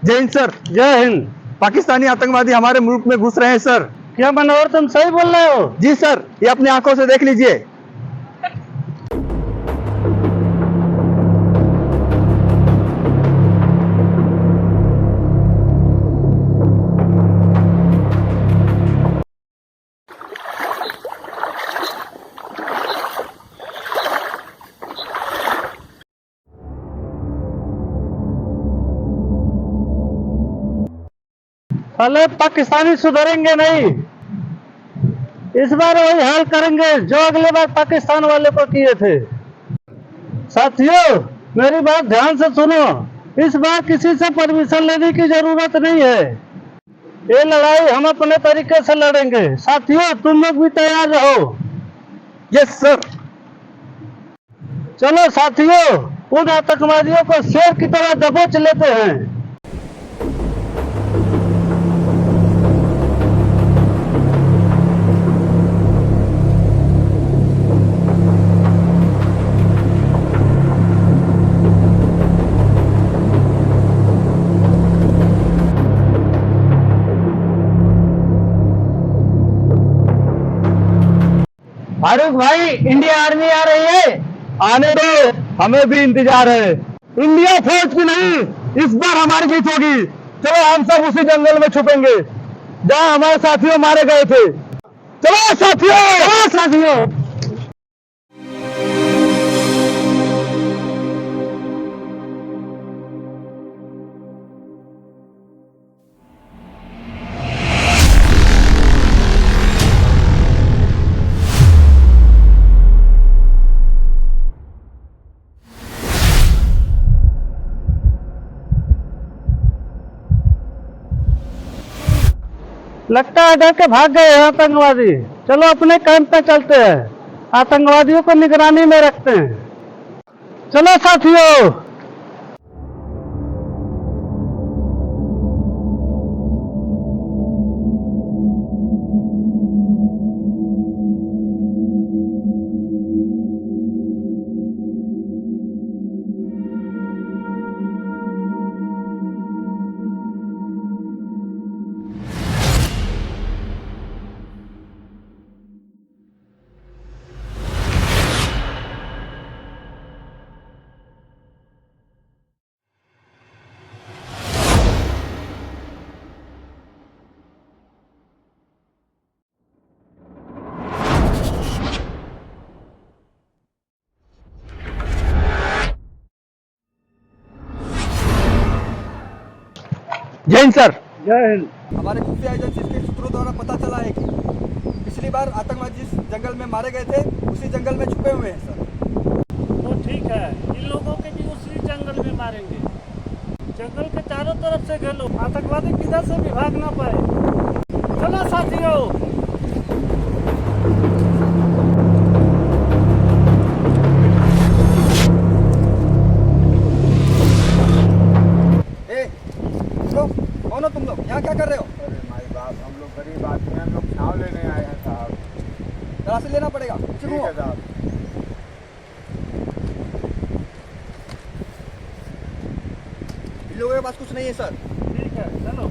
जय हिंद सर। जय हिंद। पाकिस्तानी आतंकवादी हमारे मुल्क में घुस रहे हैं सर। क्या मनोहर, तुम सही बोल रहे हो? जी सर, ये अपनी आंखों से देख लीजिए। साले पाकिस्तानी सुधरेंगे नहीं, इस बार वही हाल करेंगे जो अगले बार पाकिस्तान वाले को किए थे। साथियों, मेरी बात ध्यान से सुनो। इस बार किसी से परमिशन लेने की जरूरत नहीं है। ये लड़ाई हम अपने तरीके से लड़ेंगे। साथियों, तुम लोग भी तैयार रहो। Yes sir. चलो साथियों, उन आतंकवादियों को शेर की तरह दबोच लेते हैं। फारूक भाई, इंडिया आर्मी आ रही है। आने दो, हमें भी इंतजार है। इंडिया फौज की नहीं, इस बार हमारी जीत होगी। चलो हम सब उसी जंगल में छुपेंगे जहां हमारे साथियों मारे गए थे। चलो साथियों, चलो साथियों। लगता है डर के भाग गए हैं आतंकवादी। चलो अपने कैंप पे चलते हैं, आतंकवादियों को निगरानी में रखते हैं। चलो साथियों। जय हिंद सर। जय हिंद। हमारे खुफिया एजेंसी के सूत्रों द्वारा पता चला है कि पिछली बार आतंकवादी जिस जंगल में मारे गए थे उसी जंगल में छुपे हुए हैं सर। तो ठीक है, इन लोगों के भी उसी जंगल में मारेंगे। जंगल के चारों तरफ से घेरो, आतंकवादी किधर से भी भाग ना पाए। चलो साथियों। कौन हो तुम लोग? यहाँ क्या कर रहे हो? अरे माई बाप, हम लोग गरीब आदमी हैं, हम लोग छाँव लेने आए हैं साहब। जरा से लेना पड़ेगा। ठीक है साहब। इन लोगों के पास कुछ नहीं है सर। ठीक है, चलो।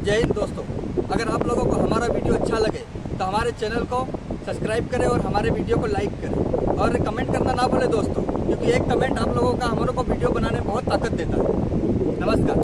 जय हिंद दोस्तों, अगर आप लोगों को हमारा वीडियो अच्छा लगे तो हमारे चैनल को सब्सक्राइब करें और हमारे वीडियो को लाइक करें और कमेंट करना ना भूलें दोस्तों, क्योंकि एक कमेंट आप लोगों का हमारे को वीडियो बनाने में बहुत ताकत देता है। नमस्कार।